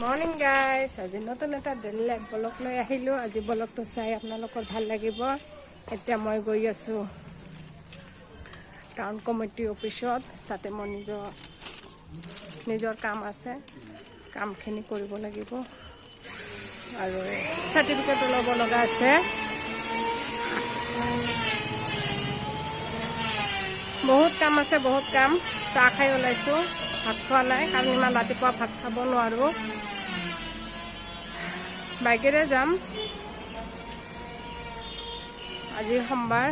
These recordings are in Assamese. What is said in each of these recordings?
মৰ্নিং গাইজ, আজি নতুন এটা ডেইলি লাইফ ব্লগ লৈ আহিলোঁ। আজি ব্লগটো চাই আপোনালোকৰ ভাল লাগিব। এতিয়া মই গৈ আছোঁ টাউন কমিটি অফিচত। তাতে মই নিজৰ কাম আছে, কামখিনি কৰিব লাগিব আৰু চাৰ্টিফিকেটো ল'ব লগা আছে। বহুত কাম আছে, বহুত কাম। চাহ খাই ওলাইছোঁ, ভাত খোৱা নাই কাৰণ ইমান ৰাতিপুৱা ভাত খাব নোৱাৰোঁ। বাইকেৰে যাম। আজি সোমবাৰ,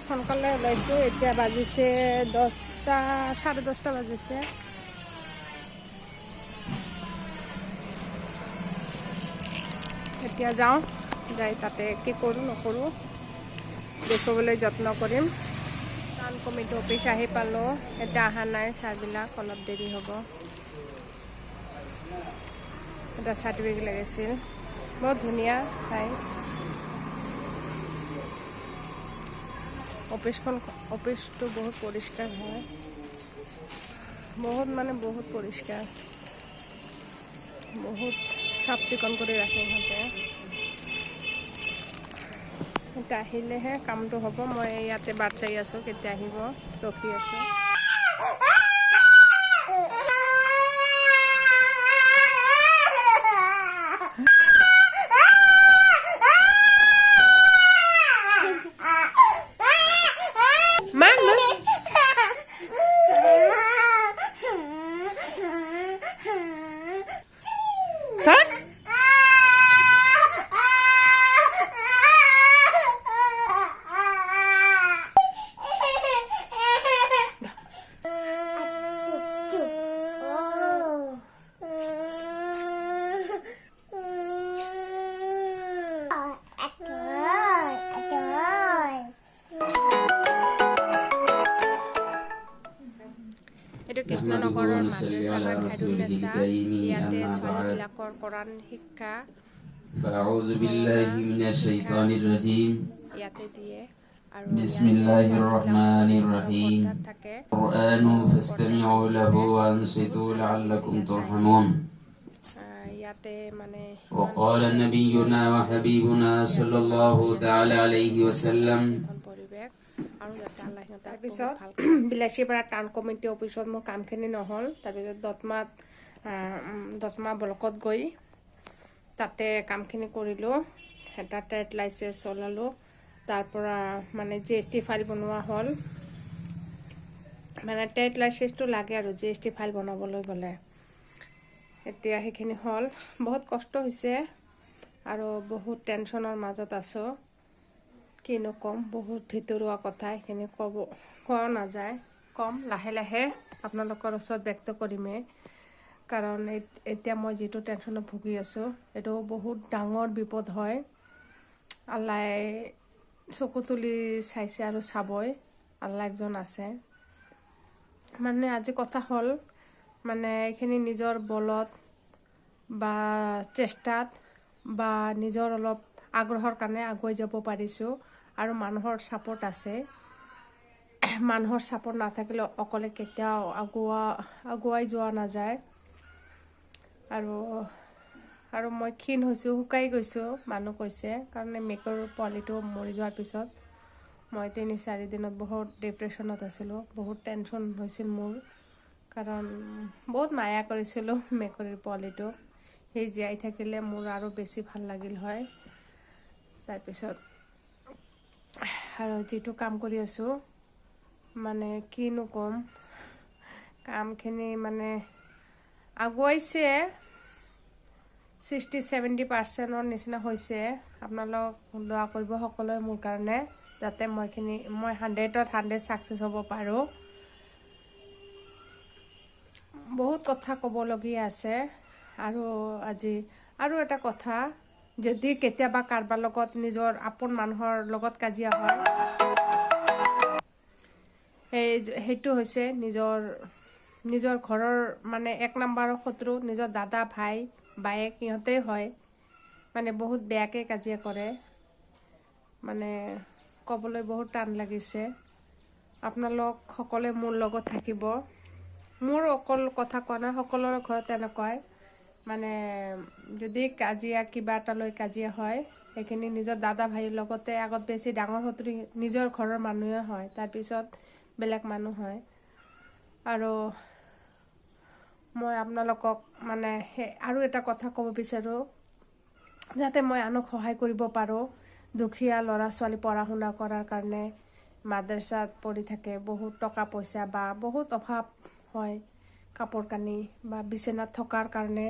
সোনকালে ওলাইছোঁ। এতিয়া বাজিছে 10টা, 10:30 বাজিছে। এতিয়া যাওঁ, যাই তাতে কি কৰোঁ নকৰোঁ দেখুৱাবলৈ যত্ন কৰিম। টাউন কমিটি অফিচ আহি পালোঁ। এতিয়া অহা নাই ছাৰবিলাক, অলপ দেৰি হ'ব। এটা চাৰ্টিফিকেট লাগিছিল, বহুত ধুনীয়া ঠাই। অফিচটো বহুত পৰিষ্কাৰ হয়, বহুত পৰিষ্কাৰ, বহুত চাফ চিকুণ কৰি ৰাখে সিহঁতে। এতিয়া আহিলেহে কামটো হ'ব। মই ইয়াতে বাট চাই আছোঁ, কেতিয়া আহিব ৰখি আছোঁ। এইটো কৃষ্ণনগৰৰ মাদ্ৰাছা বা খাইৰুন্নেছা। ইয়াতে ছোৱালীবিলাকৰ কোৰাণ শিক্ষা ইয়াতে দিয়ে আৰু ইয়াতে ছোৱালীবিলাকৰ থাকে। ইয়াতে মানে পৰিৱেশ আৰু যাতে আল্লাহ তাৰপিছত বিলাচীপাৰা টাউন কমিটি অফিচত মোৰ কামখিনি নহ'ল। তাৰপিছত দতমা ব্লকত গৈ তাতে কামখিনি কৰিলোঁ। এটা ট্ৰেড লাইচেন্স চলালোঁ। তাৰপৰা মানে GST ফাইল বনোৱা হ'ল। মানে ট্ৰেড লাইচেন্সটো লাগে আৰু GST ফাইল বনাবলৈ গ'লে। এতিয়া সেইখিনি হ'ল। বহুত কষ্ট হৈছে আৰু বহুত টেনশ্যনৰ মাজত আছোঁ। কিনো ক'ম, বহুত ভিতৰুৱা কথা, সেইখিনি কোৱা নাযায়। ক'ম লাহে লাহে, আপোনালোকৰ ওচৰত ব্যক্ত কৰিমেই। কাৰণ এতিয়া মই যিটো টেনশ্যনত ভুগি আছোঁ, এইটো বহুত ডাঙৰ বিপদ হয়। আল্লাই চকু তুলি চাইছে আৰু চাবই, আল্লাহ একজন আছে। মানে আজি কথা হ'ল, মানে এইখিনি নিজৰ বলত বা চেষ্টাত বা নিজৰ অলপ আগ্ৰহৰ কাৰণে আগুৱাই যাব পাৰিছোঁ আৰু মানুহৰ ছাপোৰ্ট আছে। মানুহৰ ছাপোৰ্ট নাথাকিলে অকলে কেতিয়াও আগুৱাই যোৱা নাযায়। আৰু মই ক্ষীণ হৈছোঁ, শুকাই গৈছোঁ, মানুহ কৈছে। কাৰণ মেকুৰীৰ পোৱালিটো মৰি যোৱাৰ পিছত মই 3-4 দিনত বহুত ডিপ্ৰেশ্যনত আছিলোঁ। বহুত টেনশ্যন হৈছিল মোৰ, কাৰণ বহুত মায়া কৰিছিলোঁ মেকুৰীৰ পোৱালিটো। সেই জীয়াই থাকিলে মোৰ আৰু বেছি ভাল লাগিল হয়। তাৰপিছত আৰু যিটো কাম কৰি আছোঁ, মানে কিনো ক'ম, কামখিনি মানে আগুৱাইছে, 60-70% নিচিনা হৈছে। আপোনালোক দোৱা কৰিব সকলোৱে মোৰ কাৰণে, যাতে মই 100ত 100 ছাকচেছ হ'ব পাৰোঁ। বহুত কথা ক'বলগীয়া আছে। আজি এটা কথা, যদি কেতিয়াবা কাৰোবাৰ লগত, নিজৰ আপোন মানুহৰ লগত কাজিয়া হয়, সেইটো হৈছে নিজৰ ঘৰৰ মানে 1 নম্বৰৰ শত্ৰু, নিজৰ দাদা, ভাই, বায়েক, সিহঁতেই হয়। মানে বহুত বেয়াকৈ কাজিয়া কৰে। মানে ক'বলৈ বহুত টান লাগিছে। আপোনালোক সকলোৱে মোৰ লগত থাকিব। মোৰ অকল কথা কোৱা নাই, সকলোৰে ঘৰত তেনেকুৱাই। মানে যদি কাজিয়া কিবা এটা লৈ কাজিয়া হয় সেইখিনি নিজৰ দাদা ভাইৰ লগতে আগত বেছি ডাঙৰ শত্ৰু নিজৰ ঘৰৰ মানুহে হয়, তাৰপিছত বেলেগ মানুহ হয়। আৰু মই আপোনালোকক মানে আৰু এটা কথা ক'ব বিচাৰোঁ, যাতে মই আনক সহায় কৰিব পাৰোঁ। দুখীয়া ল'ৰা ছোৱালী পঢ়া শুনা কৰাৰ কাৰণে মাদ্ৰাছাত পঢ়ি থাকে, বহুত টকা পইচা বা বহুত অভাৱ হয়, কাপোৰ কানি বা বিচনাত থকাৰ কাৰণে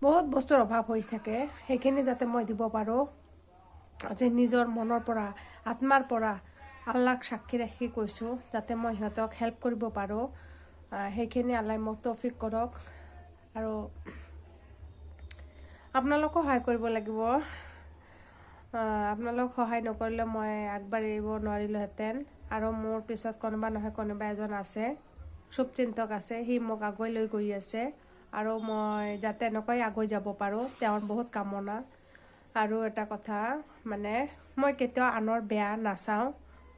বহুত বস্তুৰ অভাৱ হৈ থাকে। সেইখিনি যাতে মই দিব পাৰোঁ, যে নিজৰ মনৰ পৰা আত্মাৰ পৰা আল্লাহক সাক্ষী ৰাখি কৈছোঁ, যাতে মই সিহঁতক হেল্প কৰিব পাৰোঁ। সেইখিনি আল্লাই মোক তৌফিক কৰক। আৰু আপোনালোকো সহায় কৰিব লাগিব। আপোনালোক সহায় নকৰিলে মই আগবাঢ়িব নোৱাৰিলোহেঁতেন। আৰু মোৰ পিছত কোনোবা নহয় কোনোবা এজন আছে, শুভচিন্তক আছে, সি মোক আগুৱাই লৈ গৈ আছে। আৰু মই যাতে এনেকৈ আগুৱাই যাব পাৰোঁ, তেওঁৰ বহুত কামনা। আৰু এটা কথা মানে মই কেতিয়াও আনৰ বেয়া নাচাওঁ,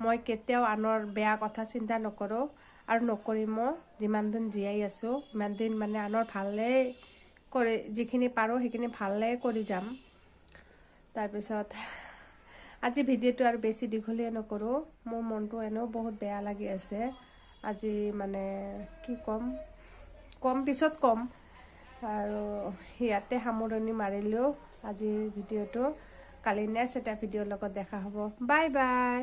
মই কেতিয়াও আনৰ বেয়া কথা চিন্তা নকৰোঁ আৰু নকৰিমো। যিমান দিন জীয়াই আছোঁ সিমান দিন মানে আনৰ ভালেই কৰি যিখিনি পাৰোঁ সেইখিনি ভালেই কৰি যাম। তাৰপিছত আজি ভিডিঅ'টো আৰু বেছি দীঘলীয়া নকৰোঁ, মোৰ মনটো এনেও বহুত বেয়া লাগি আছে। আজি মানে কি ক'ম পিছত ক'ম। আৰু ইয়াতে সামৰণি মাৰিলোঁ আজিৰ ভিডিঅ'টো। কালি নেক্সট এটা ভিডিঅ'ৰ লগত দেখা হ'ব। Bye bye.